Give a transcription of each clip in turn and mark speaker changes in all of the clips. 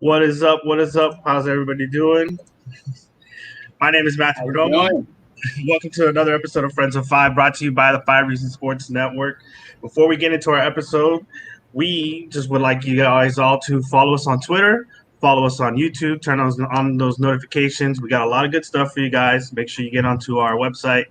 Speaker 1: What is up? What is up? How's everybody doing? My name is Matthew
Speaker 2: How you
Speaker 1: Perdomo.
Speaker 2: doing?
Speaker 1: Welcome to another episode of Friends of Five, brought to you by the 5 Reasons Sports Network. Before we get into our episode, we just would like you guys all to follow us on Twitter, follow us on YouTube, turn on those notifications. We got a lot of good stuff for you guys. Make sure you get onto our website,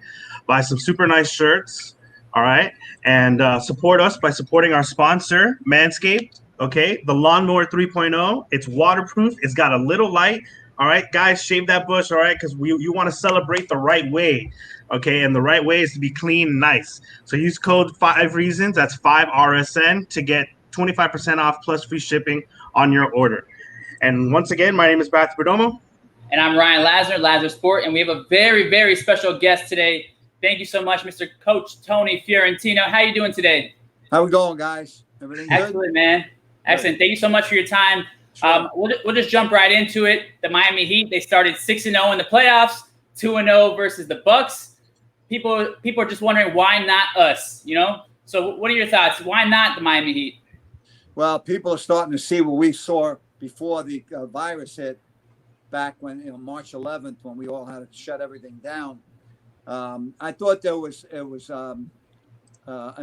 Speaker 1: buy some super nice shirts, all right? And support us by supporting our sponsor, Manscaped, okay? The Lawnmower 3.0. It's waterproof. It's got a little light. All right, guys, shave that bush, all right, because you want to celebrate the right way, okay? And the right way is to be clean and nice. So use code 5Reasons, that's 5RSN, to get 25% off plus free shipping on your order. And once again, my name is Matthew Perdomo.
Speaker 2: And I'm Ryan Lasner, LasnerSport, and we have a very, very special guest today. Thank you so much, Mr. Coach Tony Fiorentino. How you doing today?
Speaker 3: How we going, guys? Everything good?
Speaker 2: Excellent, man. Excellent. Thank you so much for your time.
Speaker 3: Sure.
Speaker 2: We'll just jump right into it. The Miami Heat, they started 6-0 in the playoffs, 2-0 versus the Bucks. People are just wondering, why not us, you know? So what are your thoughts? Why not the Miami Heat?
Speaker 3: Well, people are starting to see what we saw before the virus hit back when, March 11th, when we all had to shut everything down. I thought it was an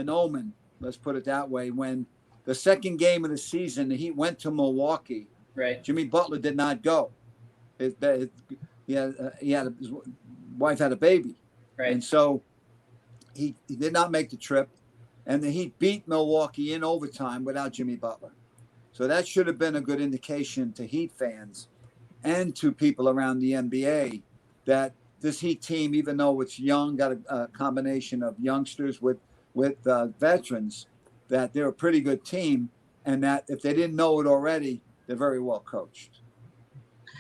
Speaker 3: omen, let's put it that way, when the second game of the season, the Heat went to Milwaukee.
Speaker 2: Right.
Speaker 3: Jimmy Butler did not go. His wife had a baby.
Speaker 2: Right.
Speaker 3: And so he did not make the trip. And the Heat beat Milwaukee in overtime without Jimmy Butler. So that should have been a good indication to Heat fans and to people around the NBA that this Heat team, even though it's young, got a combination of youngsters with veterans, that they're a pretty good team, and that if they didn't know it already, they're very well coached.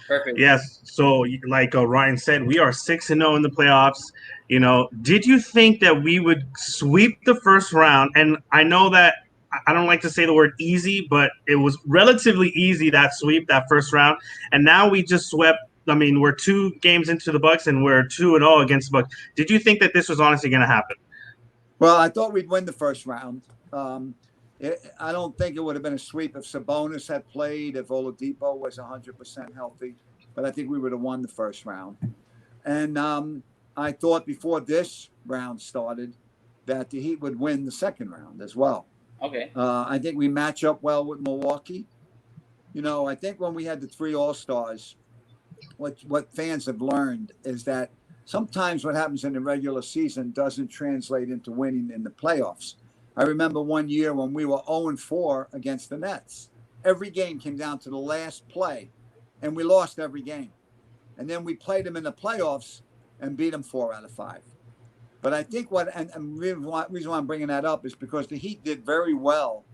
Speaker 2: Perfect.
Speaker 1: Yes, so like Ryan said, we are 6-0 in the playoffs. Did you think that we would sweep the first round? And I know that I don't like to say the word easy, but it was relatively easy, that sweep, that first round. And now we just swept. I mean, we're 2 games into the Bucks, and we're 2-0 against the Bucks. Did you think that this was honestly going to happen?
Speaker 3: Well, I thought we'd win the first round. I don't think it would have been a sweep if Sabonis had played, if Oladipo was 100% healthy. But I think we would have won the first round. And I thought before this round started that the Heat would win the second round as well.
Speaker 2: Okay.
Speaker 3: I think we match up well with Milwaukee. I think when we had the 3 All-Stars, what fans have learned is that sometimes what happens in the regular season doesn't translate into winning in the playoffs. I remember one year when we were 0-4 against the Nets. Every game came down to the last play, and we lost every game. And then we played them in the playoffs and beat them 4 out of 5. But I think and the reason why I'm bringing that up is because the Heat did very well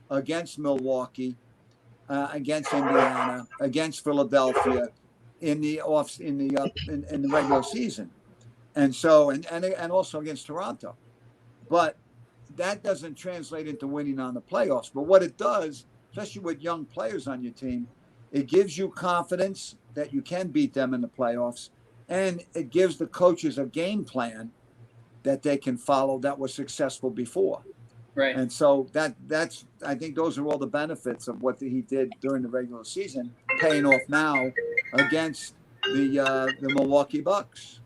Speaker 3: against Milwaukee, against Indiana, against Philadelphia in the regular season, and so and also against Toronto. But that doesn't translate into winning on the playoffs. But what it does, especially with young players on your team, it gives you confidence that you can beat them in the playoffs, and it gives the coaches a game plan that they can follow that was successful before.
Speaker 2: Right.
Speaker 3: And so that's I think those are all the benefits of what he did during the regular season, paying off now against the Milwaukee Bucks.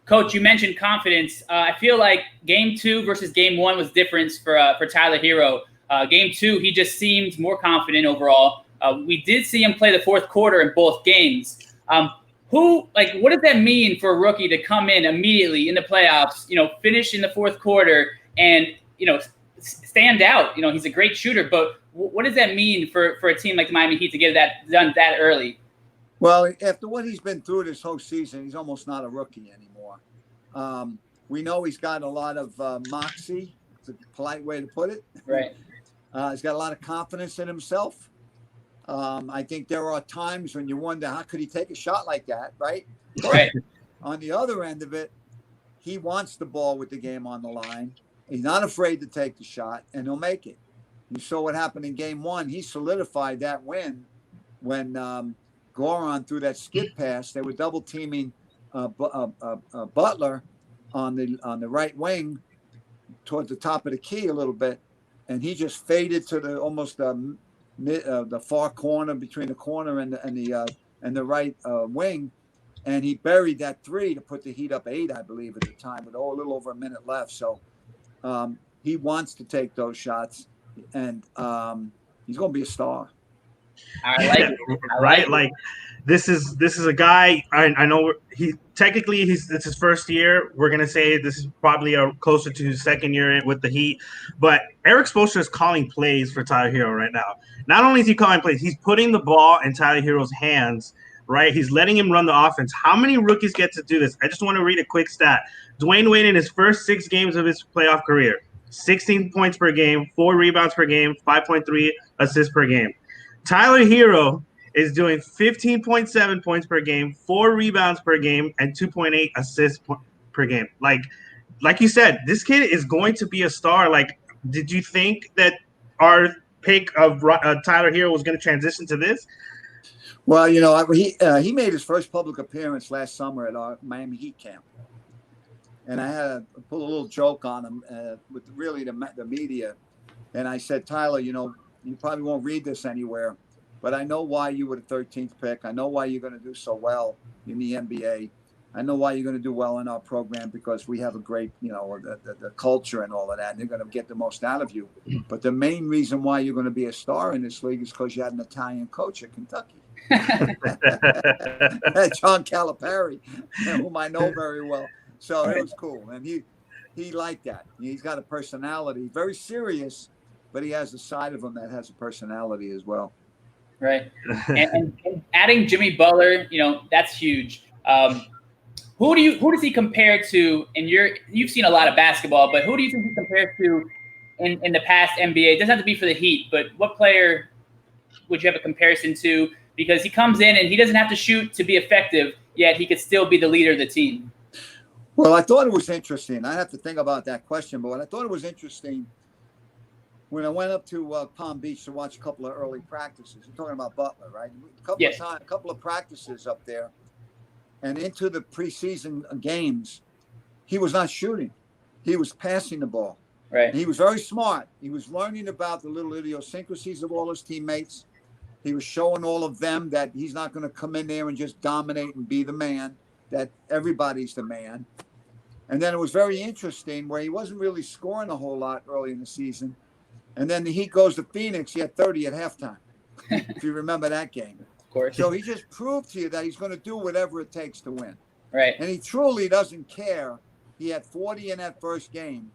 Speaker 2: Coach, you mentioned confidence. I feel like Game 2 versus Game 1 was different for Tyler Herro. Game 2, he just seemed more confident overall. We did see him play the fourth quarter in both games. What does that mean for a rookie to come in immediately in the playoffs, finish in the fourth quarter and, stand out? He's a great shooter, but what does that mean for a team like the Miami Heat to get that done that early?
Speaker 3: Well, after what he's been through this whole season, he's almost not a rookie anymore. We know he's got a lot of moxie. It's a polite way to put it.
Speaker 2: Right.
Speaker 3: He's got a lot of confidence in himself. I think there are times when you wonder, how could he take a shot like that, right?
Speaker 2: Right.
Speaker 3: On the other end of it, he wants the ball with the game on the line. He's not afraid to take the shot, and he'll make it. You saw what happened in Game 1. He solidified that win when Goran threw that skip pass. They were double teaming Butler on the right wing toward the top of the key a little bit, and he just faded to the almost the far corner between the corner and the right wing, and he buried that three to put the Heat up 8, I believe, at the time, with a little over a minute left. So he wants to take those shots, and he's going to be a star.
Speaker 2: I like it.
Speaker 1: Right? Like this is a guy. I know it's his first year. We're gonna say this is probably closer to his second year with the Heat. But Eric Spoelstra is calling plays for Tyler Herro right now. Not only is he calling plays, he's putting the ball in Tyler Herro's hands. Right? He's letting him run the offense. How many rookies get to do this? I just want to read a quick stat. Dwayne Wade in his first 6 games of his playoff career, 16 points per game, 4 rebounds per game, 5.3 assists per game. Tyler Herro is doing 15.7 points per game, 4 rebounds per game, and 2.8 assists per game. Like you said, this kid is going to be a star. Like, did you think that our pick of Tyler Herro was going to transition to this?
Speaker 3: Well, he made his first public appearance last summer at our Miami Heat camp, and I had to pull a little joke on him with really the media, and I said, Tyler, you probably won't read this anywhere, but I know why you were the 13th pick. I know why you're going to do so well in the NBA. I know why you're going to do well in our program, because we have a great, the culture and all of that, and they're going to get the most out of you. But the main reason why you're going to be a star in this league is because you had an Italian coach at Kentucky. John Calipari, whom I know very well. So it was cool. And he liked that. He's got a personality, very serious, but he has a side of him that has a personality as well.
Speaker 2: Right. And adding Jimmy Butler, that's huge. Who does he compare to? And you've seen a lot of basketball, but who do you think he compares to in the past NBA? It doesn't have to be for the Heat, but what player would you have a comparison to? Because he comes in and he doesn't have to shoot to be effective, yet he could still be the leader of the team.
Speaker 3: Well, I thought it was interesting. I have to think about that question, but I thought it was interesting when I went up to Palm Beach to watch a couple of early practices. You're talking about Butler, right? A couple of practices up there, and into the preseason games, he was not shooting. He was passing the ball.
Speaker 2: Right.
Speaker 3: And he was very smart. He was learning about the little idiosyncrasies of all his teammates. He was showing all of them that he's not going to come in there and just dominate and be the man, that everybody's the man. And then it was very interesting where he wasn't really scoring a whole lot early in the season. And then the Heat goes to Phoenix. He had 30 at halftime, if you remember that game.
Speaker 2: Of course.
Speaker 3: So he just proved to you that he's going to do whatever it takes to win.
Speaker 2: Right.
Speaker 3: And he truly doesn't care. He had 40 in that first game.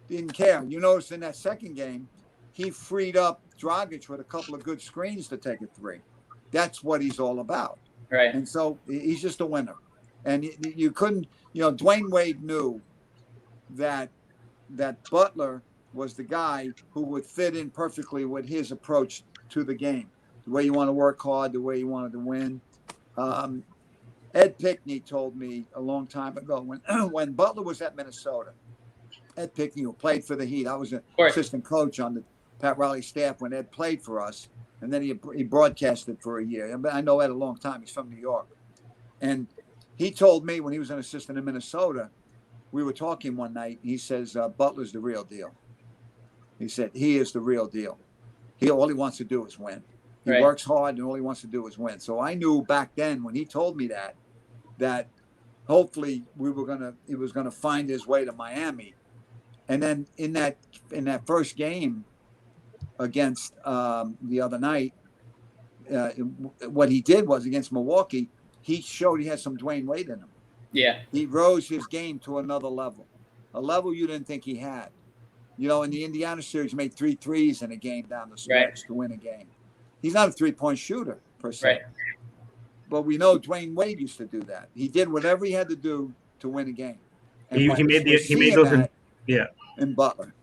Speaker 3: Didn't care. You notice in that second game, he freed up Dragic with a couple of good screens to take a 3. That's what he's all about.
Speaker 2: Right.
Speaker 3: And so he's just a winner. And you couldn't, Dwayne Wade knew that Butler was the guy who would fit in perfectly with his approach to the game, the way you want to work hard, the way you wanted to win. Ed Pickney told me a long time ago when Butler was at Minnesota. Ed Pickney, who played for the Heat, I was an assistant coach on the Pat Riley staff when Ed played for us, and then he broadcasted for a year. I know Ed a long time. He's from New York. And he told me when he was an assistant in Minnesota, we were talking one night, he says, Butler's the real deal. He said, he is the real deal. All he wants to do is win. He works hard, and all he wants to do is win. So I knew back then when he told me that hopefully he was gonna find his way to Miami. And then in that first game against the other night, what he did was against Milwaukee, he showed he had some Dwayne Wade in him.
Speaker 2: Yeah.
Speaker 3: He rose his game to another level, a level you didn't think he had. In the Indiana series, he made 3 threes in a game down the stretch to win a game. He's not a three-point shooter per se.
Speaker 2: Right.
Speaker 3: But we know Dwayne Wade used to do that. He did whatever he had to do to win a game. And
Speaker 1: he made those
Speaker 3: in Butler.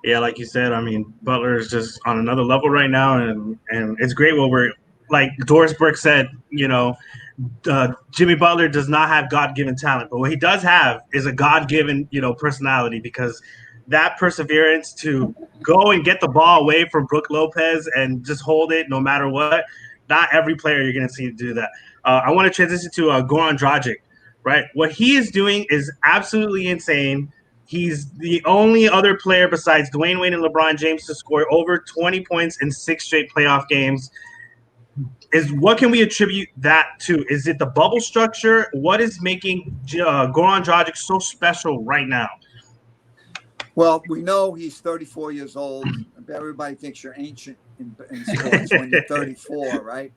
Speaker 1: Yeah, like you said, I mean, Butler is just on another level right now, and it's great what we're like Doris Burke said, Jimmy Butler does not have God-given talent, but what he does have is a God-given, personality, because that perseverance to go and get the ball away from Brook Lopez and just hold it no matter what, not every player you're going to see do that. I want to transition to Goran Dragic, right? What he is doing is absolutely insane. He's the only other player besides Dwayne Wade and LeBron James to score over 20 points in 6 straight playoff games. What can we attribute that to? Is it the bubble structure? What is making Goran Dragic so special right now?
Speaker 3: Well, we know he's 34 years old. Everybody thinks you're ancient in sports when you're 34, right?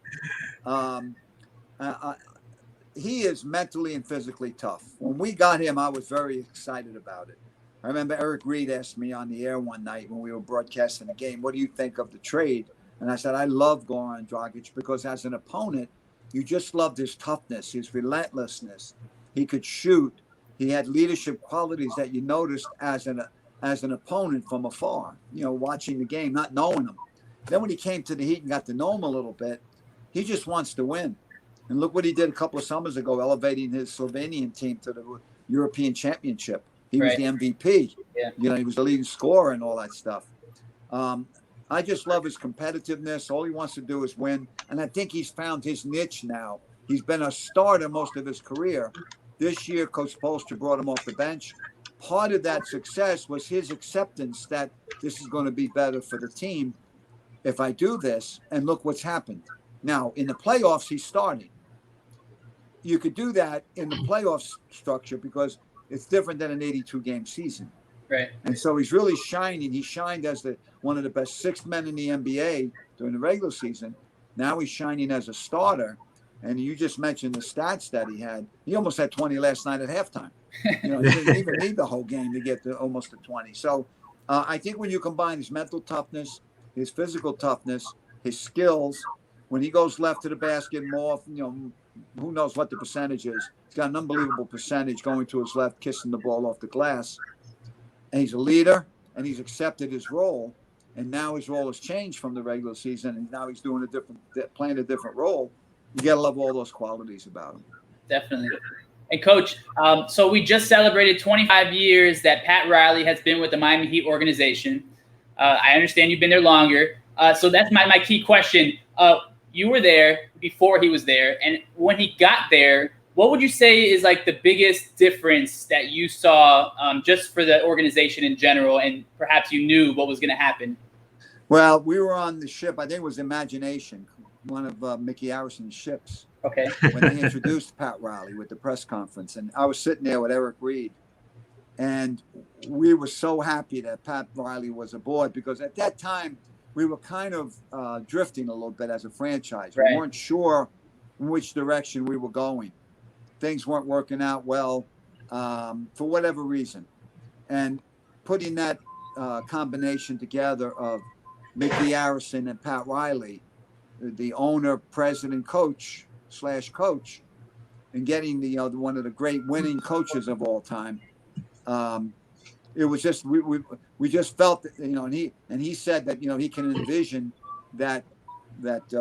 Speaker 3: He is mentally and physically tough. When we got him, I was very excited about it. I remember Eric Reed asked me on the air one night when we were broadcasting the game, what do you think of the trade? And I said, I love Goran Dragic because as an opponent, you just loved his toughness, his relentlessness. He could shoot. He had leadership qualities that you noticed as an opponent from afar, watching the game, not knowing him. Then when he came to the Heat and got to know him a little bit, he just wants to win. And look what he did a couple of summers ago, elevating his Slovenian team to the European Championship. He was the MVP. Yeah. He was the leading scorer and all that stuff. I just love his competitiveness. All he wants to do is win. And I think he's found his niche now. He's been a starter most of his career. This year, Coach Spoelstra brought him off the bench. Part of that success was his acceptance that this is going to be better for the team if I do this. And look what's happened. Now, in the playoffs, he's starting. You could do that in the playoff structure because it's different than an 82-game season.
Speaker 2: Right.
Speaker 3: And so he's really shining. He shined as one of the best 6 men in the NBA during the regular season. Now he's shining as a starter. And you just mentioned the stats that he had. He almost had 20 last night at halftime. He didn't even need the whole game to get to almost to 20. So I think when you combine his mental toughness, his physical toughness, his skills, when he goes left to the basket more, who knows what the percentage is. He's got an unbelievable percentage going to his left, kissing the ball off the glass. And he's a leader, and he's accepted his role. And now his role has changed from the regular season, and now he's playing a different role. You got to love all those qualities about him.
Speaker 2: Definitely. And Coach, so we just celebrated 25 years that Pat Riley has been with the Miami Heat organization. I understand you've been there longer. So that's my key question. You were there before he was there. And when he got there, what would you say is like the biggest difference that you saw just for the organization in general, and perhaps you knew what was going to happen?
Speaker 3: Well, we were on the ship. I think it was Imagination, one of Mickey Harrison's ships.
Speaker 2: Okay.
Speaker 3: When they introduced Pat Riley with the press conference. And I was sitting there with Eric Reed. And we were so happy that Pat Riley was aboard because at that time, we were kind of drifting a little bit as a franchise.
Speaker 2: Right.
Speaker 3: We weren't sure in which direction we were going. Things weren't working out well for whatever reason. And putting that combination together of Mickey Harrison and Pat Riley, the owner, president, coach, and getting the one of the great winning coaches of all time. It was just we just felt that, and he said that he can envision that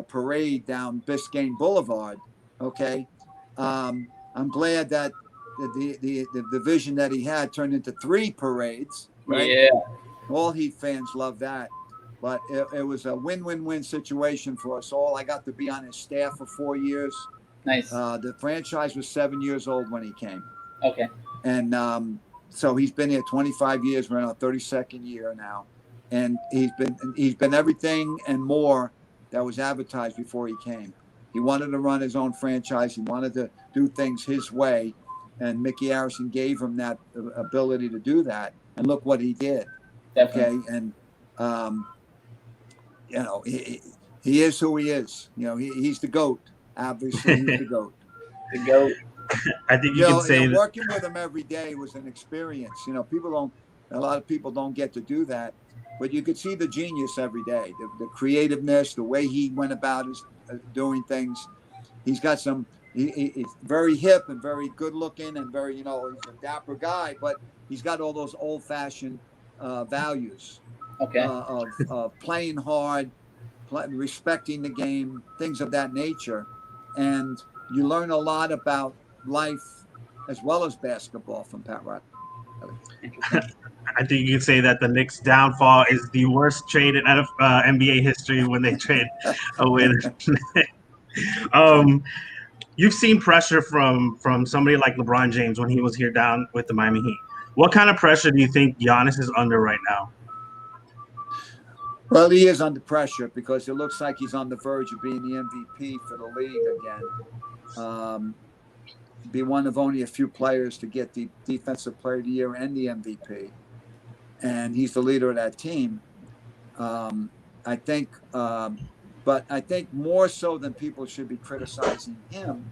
Speaker 3: parade down Biscayne Boulevard. Okay, I'm glad that the vision that he had turned into 3 parades. Right?
Speaker 2: Yeah,
Speaker 3: all Heat fans love that. But it was a win-win-win situation for us all. I got to be on his staff for 4 years.
Speaker 2: Nice.
Speaker 3: The franchise was 7 years old when he came.
Speaker 2: Okay.
Speaker 3: And so he's been here 25 years. We're in our 32nd year now. And he's been everything and more that was advertised before he came. He wanted to run his own franchise. He wanted to do things his way. And Mickey Harrison gave him that ability to do that. And look what he did.
Speaker 2: Definitely.
Speaker 3: Okay. And, he is who he is. He's the GOAT. Obviously, he's the GOAT.
Speaker 2: The GOAT.
Speaker 1: I think you can say that.
Speaker 3: Working with him every day was an experience. A lot of people don't get to do that, but you could see the genius every day, the creativeness, the way he went about his doing things. He's got he's very hip and very good looking and very, he's a dapper guy, but he's got all those old fashioned values.
Speaker 2: Okay.
Speaker 3: Of playing hard, respecting the game, things of that nature. And you learn a lot about life as well as basketball from Pat Riley.
Speaker 1: I think you can say that the Knicks' downfall is the worst trade in NBA history when they trade a winner. You've seen pressure from somebody like LeBron James when he was here down with the Miami Heat. What kind of pressure do you think Giannis is under right now?
Speaker 3: Well, he is under pressure because it looks like he's on the verge of being the MVP for the league again. Be one of only a few players to get the Defensive Player of the Year and the MVP, and he's the leader of that team. I think, but I think more so than people should be criticizing him,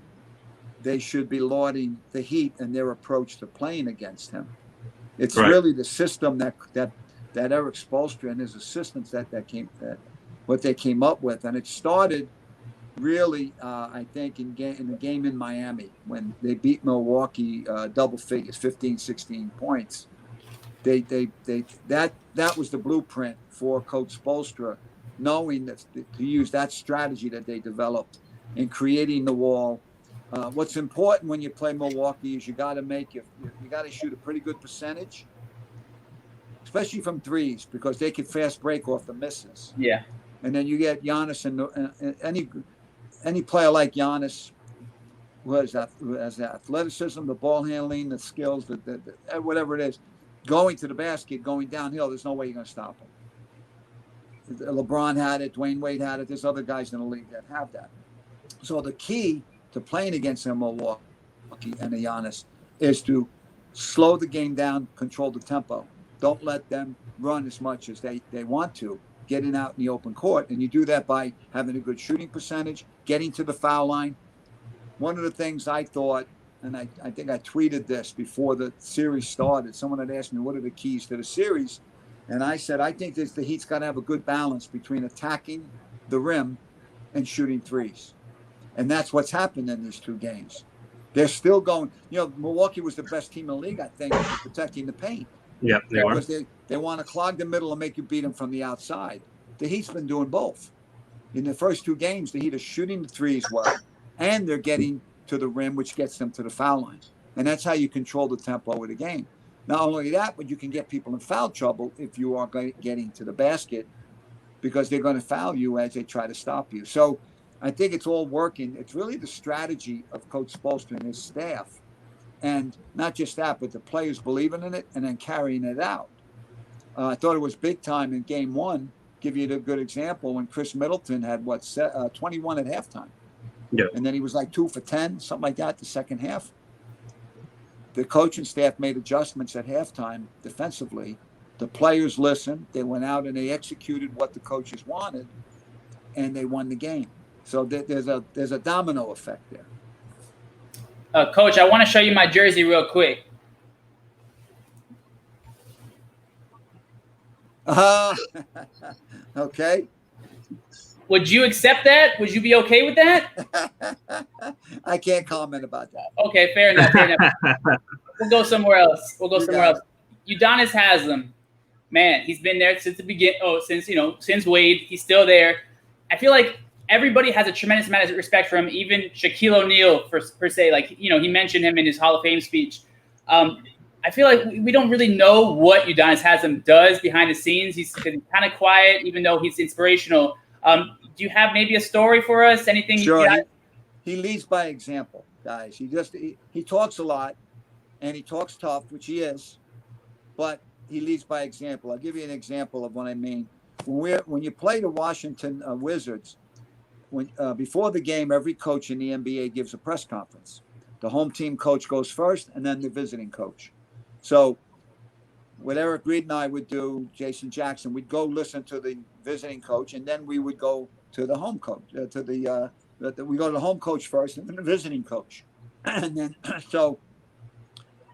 Speaker 3: they should be lauding the Heat and their approach to playing against him. It's really the system that Eric Spoelstra and his assistants what they came up with, and it started really, I think, in the game in Miami when they beat Milwaukee double figures, 15, 16 points. That was the blueprint for Coach Spoelstra, knowing that to use that strategy that they developed in creating the wall. What's important when you play Milwaukee is you got to shoot a pretty good percentage, especially from threes, because they can fast break off the misses.
Speaker 2: Yeah. And
Speaker 3: then you get Giannis and any player like Giannis who has the athleticism, the ball handling, the skills, the whatever it is, going to the basket, going downhill, there's no way you're going to stop him. LeBron had it, Dwayne Wade had it. There's other guys in the league that have that. So the key to playing against him, Milwaukee and the Giannis, is to slow the game down, control the tempo. Don't let them run as much as they want to, getting out in the open court. And you do that by having a good shooting percentage, getting to the foul line. One of the things I thought, and I think I tweeted this before the series started, someone had asked me, what are the keys to the series? And I said, I think the Heat's got to have a good balance between attacking the rim and shooting threes. And that's what's happened in these two games. They're still going, Milwaukee was the best team in the league, I think, in protecting the paint.
Speaker 1: Yeah, they were.
Speaker 3: Because they want to clog the middle and make you beat them from the outside. The Heat's been doing both. In the first two games, the Heat are shooting the threes well, and they're getting to the rim, which gets them to the foul line. And that's how you control the tempo of the game. Not only that, but you can get people in foul trouble if you are getting to the basket, because they're going to foul you as they try to stop you. So I think it's all working. It's really the strategy of Coach Spoelstra and his staff. And not just that, but the players believing in it and then carrying it out. I thought it was big time in game one. Give you a good example when Chris Middleton had 21 at halftime.
Speaker 1: Yeah.
Speaker 3: And then he was like 2 for 10, something like that, the second half. The coaching staff made adjustments at halftime defensively. The players listened. They went out and they executed what the coaches wanted, and they won the game. So there's a domino effect there.
Speaker 2: Coach, I want to show you my jersey real quick.
Speaker 3: Okay.
Speaker 2: Would you accept that? Would you be okay with that?
Speaker 3: I can't comment about that.
Speaker 2: Okay, fair enough. We'll go somewhere else. Udonis Haslem, man, he's been there since the beginning. Since Wade, he's still there. I feel like everybody has a tremendous amount of respect for him, even Shaquille O'Neal, per se. He mentioned him in his Hall of Fame speech. I feel like we don't really know what Udonis Haslem does behind the scenes. He's kind of quiet, even though he's inspirational. Do you have maybe a story for us? Anything?
Speaker 3: Sure. He leads by example, guys. He talks a lot, and he talks tough, which he is, but he leads by example. I'll give you an example of what I mean. When you play the Washington Wizards, before the game, every coach in the NBA gives a press conference. The home team coach goes first, and then the visiting coach. So what Eric Reed and I would do, Jason Jackson, we'd go listen to the visiting coach, and then we would go to the home coach. We go to the home coach first, and then the visiting coach. And then so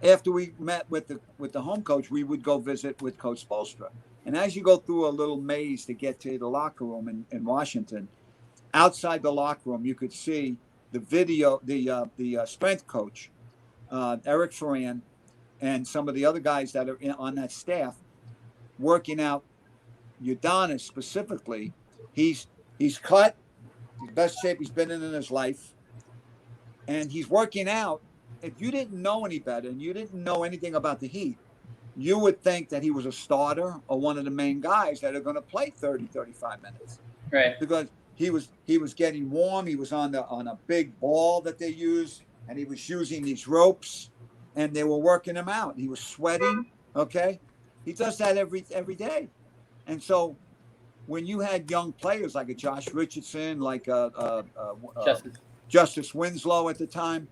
Speaker 3: after we met with the home coach, we would go visit with Coach Spoelstra. And as you go through a little maze to get to the locker room in Washington, outside the locker room, you could see the video, the strength coach, Eric Ferran, and some of the other guys that are on that staff working out. Udonis specifically, he's cut, the best shape he's been in his life, and he's working out. If you didn't know any better and you didn't know anything about the Heat, you would think that he was a starter or one of the main guys that are going to play 30, 35 minutes.
Speaker 2: Right.
Speaker 3: Because he was getting warm. He was on a big ball that they use, and he was using these ropes. and they were working him out. He was sweating. Okay, he does that every day, and so when you had young players like a Josh Richardson, like Justice Winslow at the time,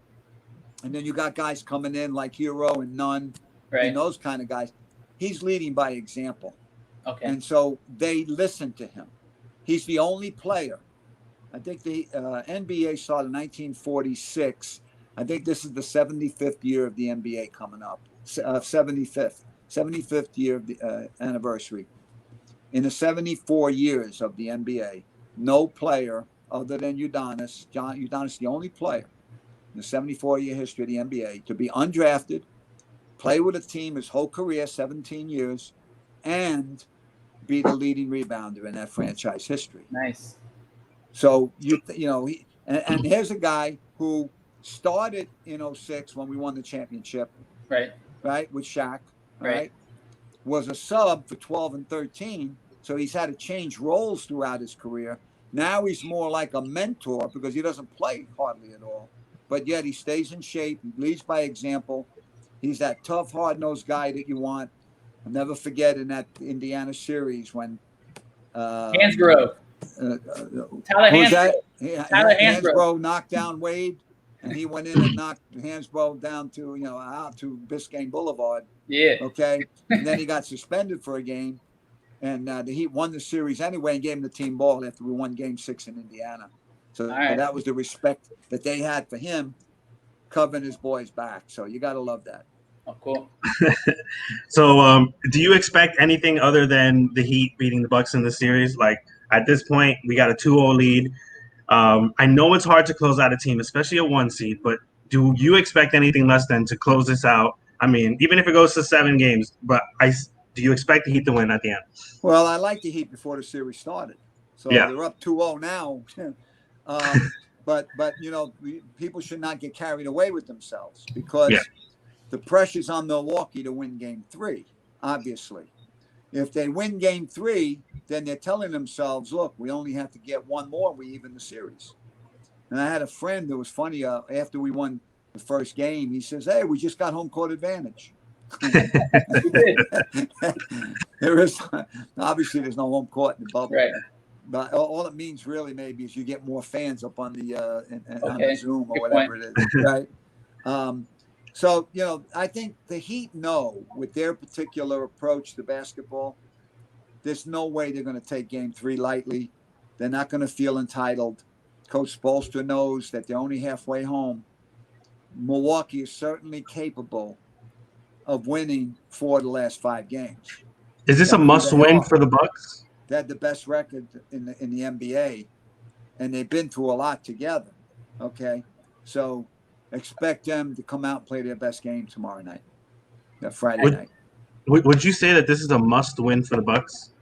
Speaker 3: and then you got guys coming in like Herro and Nunn and those kind of guys, he's leading by example.
Speaker 2: Okay.
Speaker 3: And so they listen to him. He's the only player. I think the NBA started in 1946. I think this is the 75th year of the NBA coming up. 75th year of the anniversary. In the 74 years of the NBA, no player other than Giannis, the only player in the 74-year history of the NBA to be undrafted, play with a team his whole career, 17 years, and be the leading rebounder in that franchise history.
Speaker 2: Nice.
Speaker 3: So, and here's a guy who started in 06 when we won the championship.
Speaker 2: Right,
Speaker 3: with Shaq, right? Was a sub for 12 and 13. So he's had to change roles throughout his career. Now he's more like a mentor because he doesn't play hardly at all. But yet he stays in shape. He leads by example. He's that tough, hard-nosed guy that you want. I'll never forget in that Indiana series when
Speaker 2: Hansbrough. Tyler
Speaker 3: Hansbrough knocked down Wade, and he went in and knocked Hansbrough down to out to Biscayne Boulevard.
Speaker 2: Yeah.
Speaker 3: Okay. And then he got suspended for a game, and the Heat won the series anyway and gave him the team ball after we won Game 6 in Indiana. So that was the respect that they had for him, covering his boys back. So you got to love that.
Speaker 2: Oh, cool.
Speaker 1: So, do you expect anything other than the Heat beating the Bucks in the series? Like at this point, we got a 2-0 lead. I know it's hard to close out a team, especially a 1 seed, but do you expect anything less than to close this out? I mean, even if it goes to 7 games, but do you expect the Heat to win at the end?
Speaker 3: Well, I like the Heat before the series started. So they're up 2-0 now. But people should not get carried away with themselves because the pressure's on Milwaukee to win Game 3, obviously. If they win Game 3, then they're telling themselves, look, we only have to get one more, we even the series. And I had a friend that was funny after we won the first game. He says, hey, we just got home court advantage. Obviously there's no home court in the bubble.
Speaker 2: Right.
Speaker 3: But all it means really maybe is you get more fans up on the on the Zoom or whatever it is, right? So, I think the Heat know with their particular approach to basketball, there's no way they're going to take Game 3 lightly. They're not going to feel entitled. Coach Spoelstra knows that they're only halfway home. Milwaukee is certainly capable of winning 4 of the last 5 games.
Speaker 1: Is this a must-win for the Bucks?
Speaker 3: They had the best record in the NBA, and they've been through a lot together. Okay, so expect them to come out and play their best game tomorrow night, Friday night.
Speaker 1: Would you say that this is a must-win for the Bucks?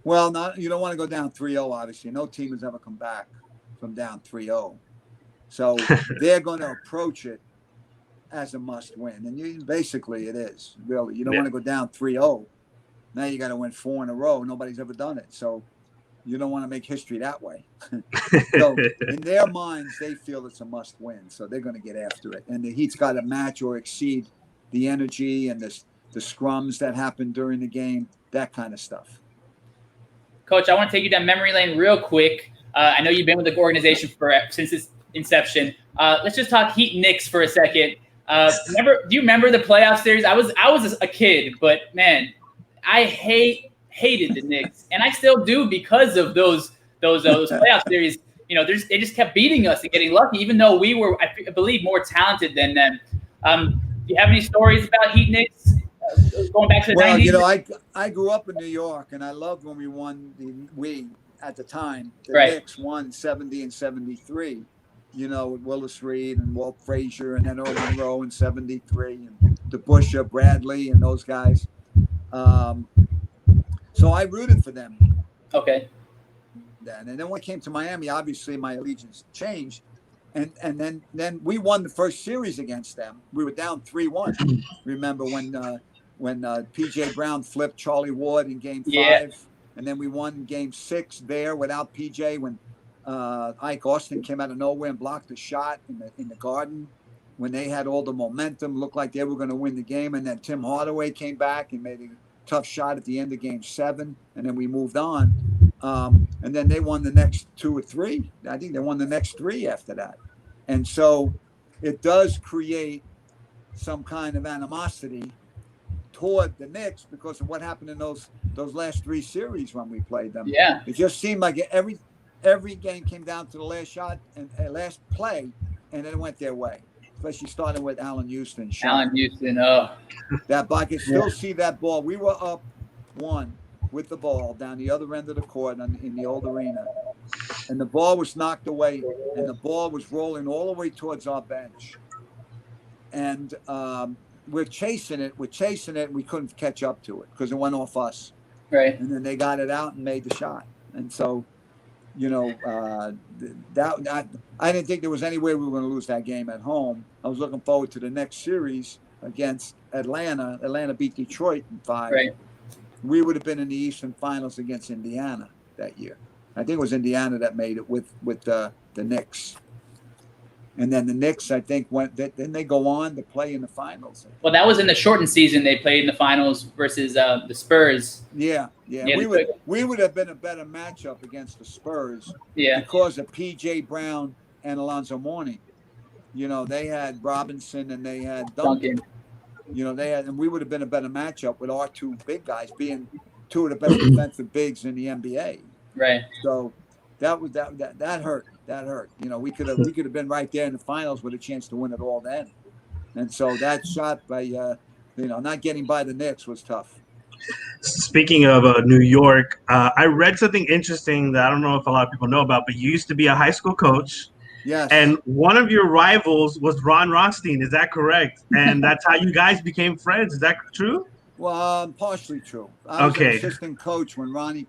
Speaker 3: Well, you don't want to go down 3-0, obviously. No team has ever come back from down 3-0. So they're going to approach it as a must-win. And basically it is, really. You don't want to go down 3-0. Now you got to win 4 in a row. Nobody's ever done it. So you don't want to make history that way. So in their minds, they feel it's a must-win. So they're going to get after it. And the Heat's got to match or exceed the energy and the scrums that happen during the game, that kind of stuff.
Speaker 2: Coach, I want to take you down memory lane real quick. I know you've been with the organization since its inception. Let's just talk Heat Knicks for a second. Do you remember the playoff series? I was a kid, but man, I hated the Knicks, and I still do because of those playoff series. They just kept beating us and getting lucky, even though we were, I believe, more talented than them. Do you have any stories about Heat Knicks going back to the 90s?
Speaker 3: I grew up in New York, and I loved when we won at the time. The Knicks won 70 and 73. With Willis Reed and Walt Frazier, and then Earl Monroe in 73, and DeBusschere, Bradley, and those guys. So I rooted for them.
Speaker 2: Okay.
Speaker 3: And then when it came to Miami, obviously my allegiance changed. And then we won the first series against them. We were down 3-1. Remember when P.J. Brown flipped Charlie Ward in Game 5? And then we won Game 6 there without P.J. when Ike Austin came out of nowhere and blocked a shot in the Garden. when they had all the momentum, looked like they were going to win the game. And then Tim Hardaway came back and made a tough shot at the end of game 7. And then we moved on. And then they won the next 2 or 3. I think they won the next 3 after that. And so it does create some kind of animosity toward the Knicks because of what happened in those last 3 series when we played them.
Speaker 2: Yeah.
Speaker 3: It just seemed like every game came down to the last shot and last play, and then it went their way. Especially starting with Allen Houston.
Speaker 2: Allen Houston, oh.
Speaker 3: That I can still see that ball. We were up 1 with the ball down the other end of the court in the old arena. And the ball was knocked away, and the ball was rolling all the way towards our bench. And we're chasing it, and we couldn't catch up to it because it went off us.
Speaker 2: Right.
Speaker 3: And then they got it out and made the shot. And so, I didn't think there was any way we were going to lose that game at home. I was looking forward to the next series against Atlanta. Atlanta beat Detroit in 5.
Speaker 2: Right.
Speaker 3: We would have been in the Eastern Finals against Indiana that year. I think it was Indiana that made it with the Knicks. And then the Knicks, I think, didn't they go on to play in the finals?
Speaker 2: Well, that was in the shortened season. They played in the finals versus the Spurs.
Speaker 3: Yeah. We would have been a better matchup against the Spurs because of P.J. Brown and Alonzo Mourning. They had Robinson and they had Duncan. And we would have been a better matchup with our 2 big guys being 2 of the best defensive bigs in the NBA.
Speaker 2: Right.
Speaker 3: So that hurt. That hurt. We could have been right there in the finals with a chance to win it all then. And so that shot by not getting by the Knicks was tough.
Speaker 1: Speaking of New York, I read something interesting that I don't know if a lot of people know about, but you used to be a high school coach.
Speaker 3: Yes.
Speaker 1: And one of your rivals was Ron Rothstein. Is that correct? And that's how you guys became friends. Is that true?
Speaker 3: Well, partially true. I was an assistant coach when Ronnie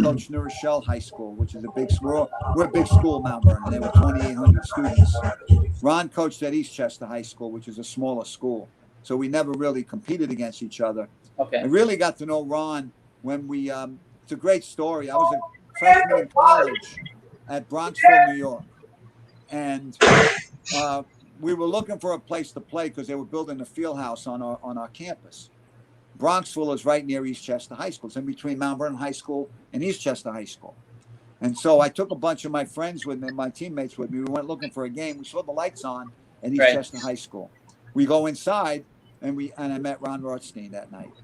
Speaker 3: coached New Rochelle High School, which is a big school. We're a big school, Mount Vernon. There were 2,800 students. Ron coached at Eastchester High School, which is a smaller school. So we never really competed against each other.
Speaker 2: Okay.
Speaker 3: I really got to know Ron when we it's a great story. I was a freshman in college at Bronxville, New York. And we were looking for a place to play because they were building a field house on our campus. Bronxville is right near Eastchester High School. It's in between Mount Vernon High School and Eastchester High School. And so I took a bunch of my friends with me, my teammates with me. We went looking for a game. We saw the lights on at Eastchester High School. We go inside, and I met Ron Rothstein that night.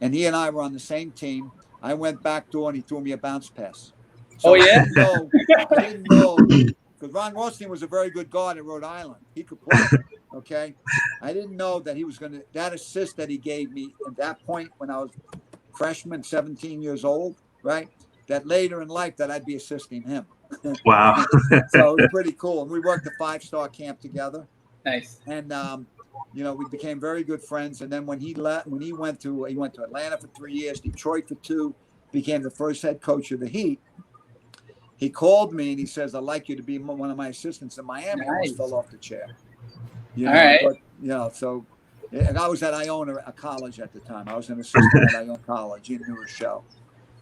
Speaker 3: And he and I were on the same team. I went back door, and he threw me a bounce pass. So I didn't know, because Ron Rothstein was a very good guard at Rhode Island. He could play, okay? I didn't know that he was going to – that assist that he gave me at that point when I was freshman, 17 years old, right, that later in life that I'd be assisting him.
Speaker 1: Wow.
Speaker 3: So it was pretty cool. And we worked the 5-star camp together.
Speaker 2: Nice.
Speaker 3: And, we became very good friends. And then when he went to Atlanta for 3 years, Detroit for 2, became the first head coach of the Heat. He called me and he says, "I'd like you to be one of my assistants in Miami." Nice. I almost fell off the chair.
Speaker 2: All right.
Speaker 3: But, and I was at Iona College at the time. I was an assistant at Iona College in New Rochelle.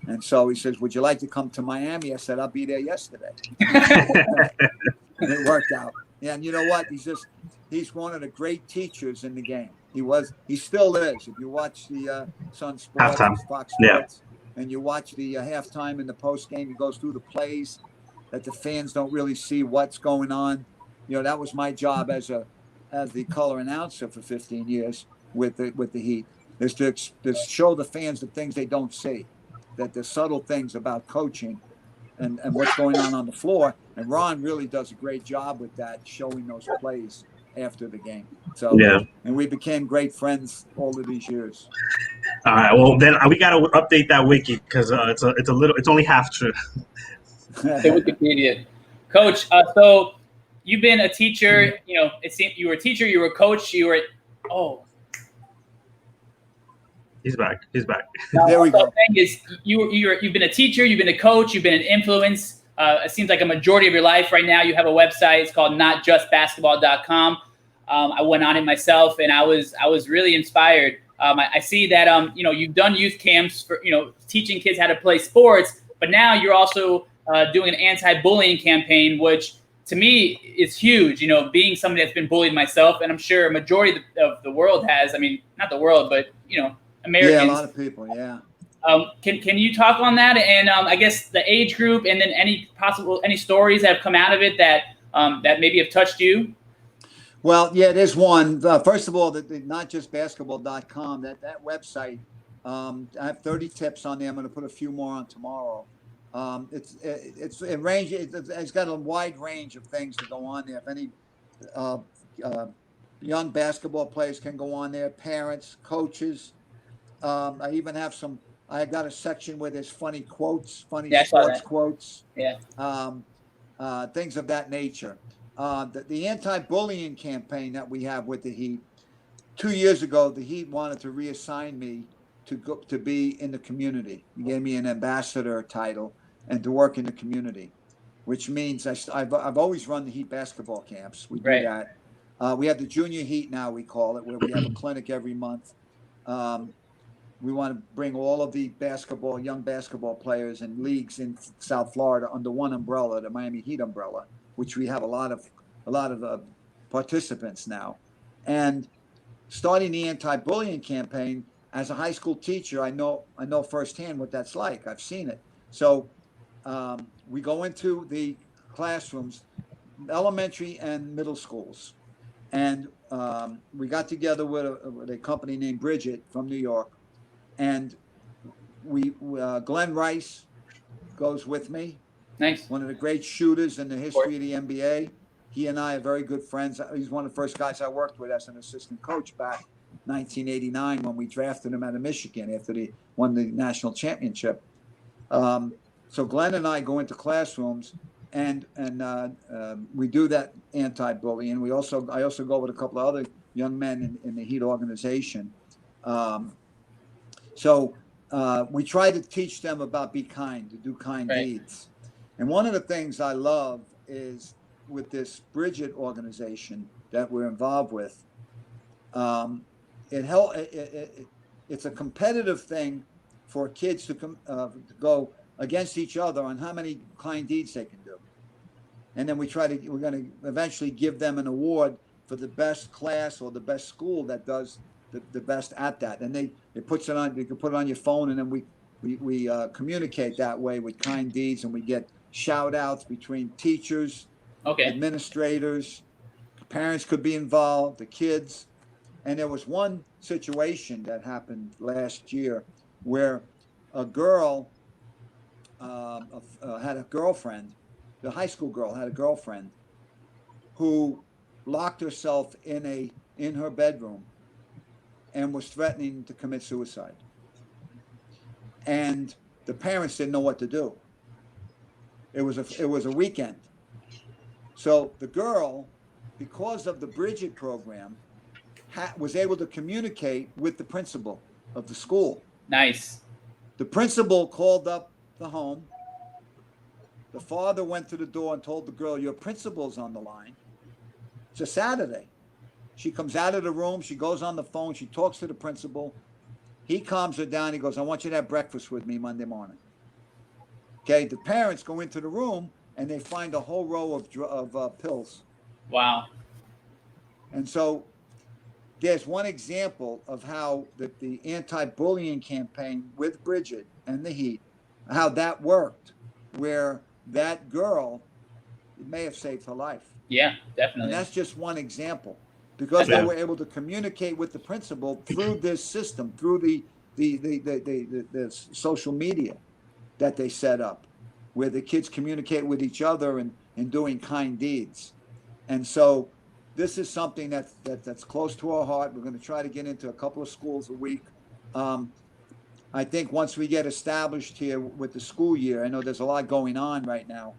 Speaker 3: And so he says, "Would you like to come to Miami?" I said, "I'll be there yesterday." And it worked out. Yeah, and you know what? He's one of the great teachers in the game. He still is. If you watch the Sun Sports, Fox Sports, and you watch the halftime and the post game, he goes through the plays that the fans don't really see what's going on. That was my job as the color announcer for 15 years with the Heat, is to show the fans the things they don't see, that the subtle things about coaching and what's going on the floor. And Ron really does a great job with that, showing those plays after the game. So, and we became great friends all of these years.
Speaker 1: All right. Well, then we got to update that wiki because it's only half true.
Speaker 2: The Wikipedia, Coach. So you've been a teacher. It seemed you were a teacher. You were a coach. You were. Oh.
Speaker 1: He's back.
Speaker 3: There we go.
Speaker 2: The thing is, you've been a teacher. You've been a coach. You've been an influence. It seems like a majority of your life right now. You have a website. It's called notjustbasketball.com. I went on it myself, and I was really inspired. I see that you've done youth camps for teaching kids how to play sports, but now you're also doing an anti-bullying campaign, which to me, it's huge, being somebody that's been bullied myself, and I'm sure a majority of the world has. I mean, not the world, but, Americans.
Speaker 3: Yeah, a lot of people, yeah.
Speaker 2: Can you talk on that? And I guess the age group, and then any stories that have come out of it that maybe have touched you?
Speaker 3: Well, yeah, there's one. First of all, the notjustbasketball.com, that website, I have 30 tips on there. I'm going to put a few more on tomorrow. It's got a wide range of things to go on there. If any young basketball players can go on there, parents, coaches. I even have I got a section where there's funny quotes, sports quotes, things of that nature. The anti-bullying campaign that we have with the Heat. 2 years ago, the Heat wanted to reassign me to be in the community. He gave me an ambassador title and to work in the community, which means I've always run the Heat basketball camps. We do that. We have the Junior Heat now, we call it, where we have a clinic every month. We want to bring all of the young basketball players and leagues in South Florida under one umbrella, the Miami Heat umbrella, which we have a lot of participants now. And starting the anti-bullying campaign, as a high school teacher, I know firsthand what that's like. I've seen it. So we go into the classrooms, elementary and middle schools, and we got together with a company named Bridget from New York, and Glenn Rice goes with me.
Speaker 2: Nice.
Speaker 3: One of the great shooters in the history of the NBA. He and I are very good friends. He's one of the first guys I worked with as an assistant coach back 1989 when we drafted him out of Michigan after they won the national championship. So Glenn and I go into classrooms and we do that anti-bullying. I also go with a couple of other young men in the Heat organization. So we try to teach them about be kind, to do kind deeds. And one of the things I love is with this Bridget organization that we're involved with, it's a competitive thing for kids to go against each other on how many kind deeds they can do. And then we're going to eventually give them an award for the best class or the best school that does the best at that. And they puts it on, you can put it on your phone, and then we communicate that way with kind deeds, and we get shout outs between teachers, administrators, parents could be involved, the kids. And there was one situation that happened last year where a girl had a girlfriend, the high school girl had a girlfriend who locked herself in her bedroom and was threatening to commit suicide. And the parents didn't know what to do. It was a weekend. So the girl, because of the Bridget program, was able to communicate with the principal of the school.
Speaker 2: Nice.
Speaker 3: The principal called up the home. The father went to the door and told the girl, "Your principal's on the line." It's a Saturday. She comes out of the room. She goes on the phone. She talks to the principal. He calms her down. He goes, "I want you to have breakfast with me Monday morning." Okay. The parents go into the room and they find a whole row of pills.
Speaker 2: Wow.
Speaker 3: And so there's one example of how the anti-bullying campaign with Bridget and the Heat, how that worked, where that girl, it may have saved her life.
Speaker 2: Yeah, definitely.
Speaker 3: And that's just one example, because they were able to communicate with the principal through this system, through the social media that they set up, where the kids communicate with each other and doing kind deeds. And so this is something that's close to our heart. We're going to try to get into a couple of schools a week. I think once we get established here with the school year, I know there's a lot going on right now.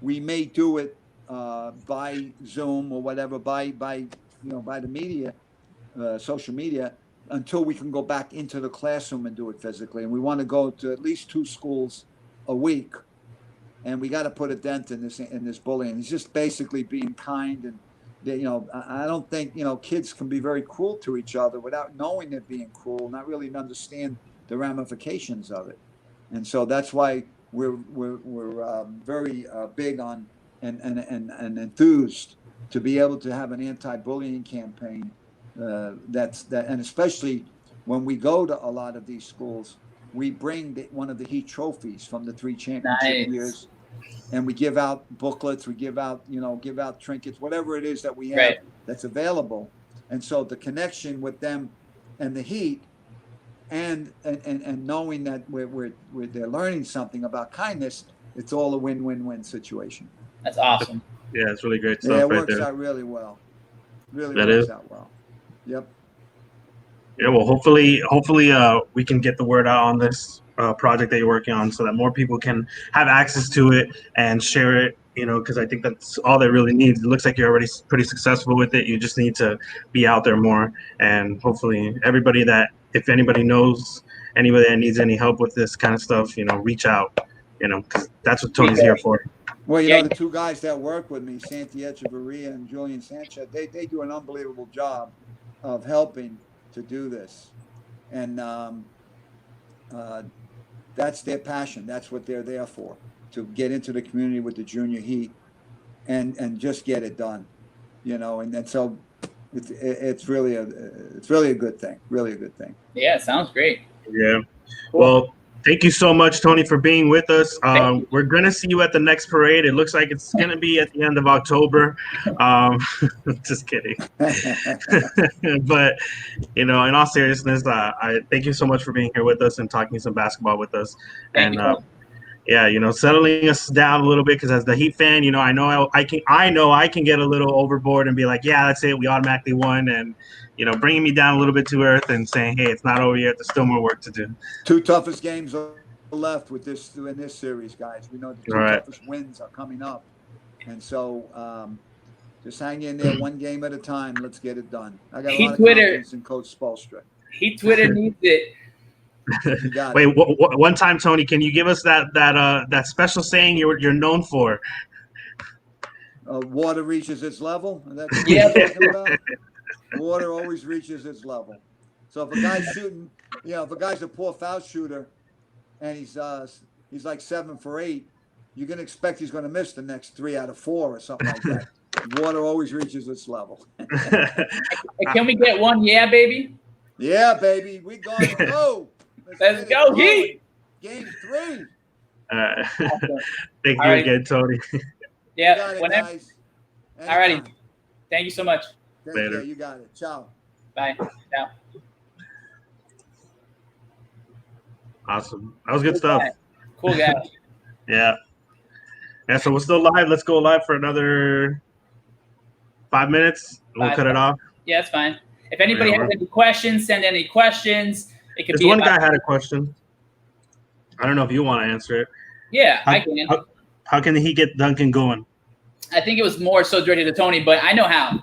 Speaker 3: We may do it by Zoom or whatever, by the media, social media, until we can go back into the classroom and do it physically. And we want to go to at least 2 schools a week. And we got to put a dent in this bullying. It's just basically being kind. And I don't think kids can be very cruel to each other without knowing they're being cruel, not really understand the ramifications of it. And so that's why we're very big on and enthused to be able to have an anti-bullying campaign. And especially when we go to a lot of these schools, we bring one of the Heat trophies from the 3 championship years, and we give out booklets, we give out trinkets, whatever it is that we have that's available. And so the connection with them and the Heat, and knowing that they're learning something about kindness, it's all a win-win-win situation.
Speaker 2: That's awesome.
Speaker 1: Yeah, it's really great stuff.
Speaker 3: Yeah, it works out really well. Really works out well. Yep.
Speaker 1: Yeah, well, hopefully, we can get the word out on this project that you're working on, so that more people can have access to it and share it. Because I think that's all they really need. It looks like you're already pretty successful with it. You just need to be out there more, and hopefully, everybody if anybody knows anybody that needs any help with this kind of stuff, reach out. Because that's what Tony's here for.
Speaker 3: Well, the 2 guys that work with me, Santi Echeverria and Julian Sanchez, they do an unbelievable job of helping to do this. And that's their passion. That's what they're there for, to get into the community with the Junior Heat and just get it done, and so it's really a good thing. Really a good thing.
Speaker 2: Yeah, sounds great.
Speaker 1: Yeah. Cool. Well, thank you so much, Tony, for being with us. We're going to see you at the next parade. It looks like it's going to be at the end of October. Just kidding. But, in all seriousness, I thank you so much for being here with us and talking some basketball with us.
Speaker 2: Thank you.
Speaker 1: Settling us down a little bit, because as the Heat fan, I know I can get a little overboard and be like, yeah, that's it, we automatically won, and bringing me down a little bit to earth and saying, hey, it's not over yet, there's still more work to do.
Speaker 3: 2 toughest games are left in this series, guys. We know the 2 toughest wins are coming up, and so just hang in there, 1 game at a time. Let's get it done. I got a lot of confidence in Coach Spoelstra.
Speaker 2: Heat Twitter needs it.
Speaker 1: Wait, one time, Tony, can you give us that special saying you're known for?
Speaker 3: Water reaches its level. That's what
Speaker 2: you're
Speaker 3: talking about? Water always reaches its level. So if a guy's shooting, if a guy's a poor foul shooter, and he's like 7 for 8, you can expect he's going to miss the next 3 out of 4 or something like that. Water always reaches its level.
Speaker 2: Can we get one? Yeah, baby.
Speaker 3: Yeah, baby. We gotta go.
Speaker 2: Let's go, Heat.
Speaker 3: Game 3.
Speaker 1: Thank you again, Tony.
Speaker 2: Yeah.
Speaker 3: Whenever.
Speaker 2: All righty. Thank you so much.
Speaker 1: Later.
Speaker 3: You got it. Ciao.
Speaker 2: Bye. Ciao.
Speaker 1: Awesome. That was good stuff.
Speaker 2: Cool guy.
Speaker 1: Yeah. So we're still live. Let's go live for another 5 minutes. We'll cut it off.
Speaker 2: Yeah, that's fine. If anybody has any questions, send any questions. It could
Speaker 1: be one guy had a question. I don't know if you want to answer it.
Speaker 2: Yeah, I can.
Speaker 1: How can he get Duncan going?
Speaker 2: I think it was more so directed to Tony, but I know how.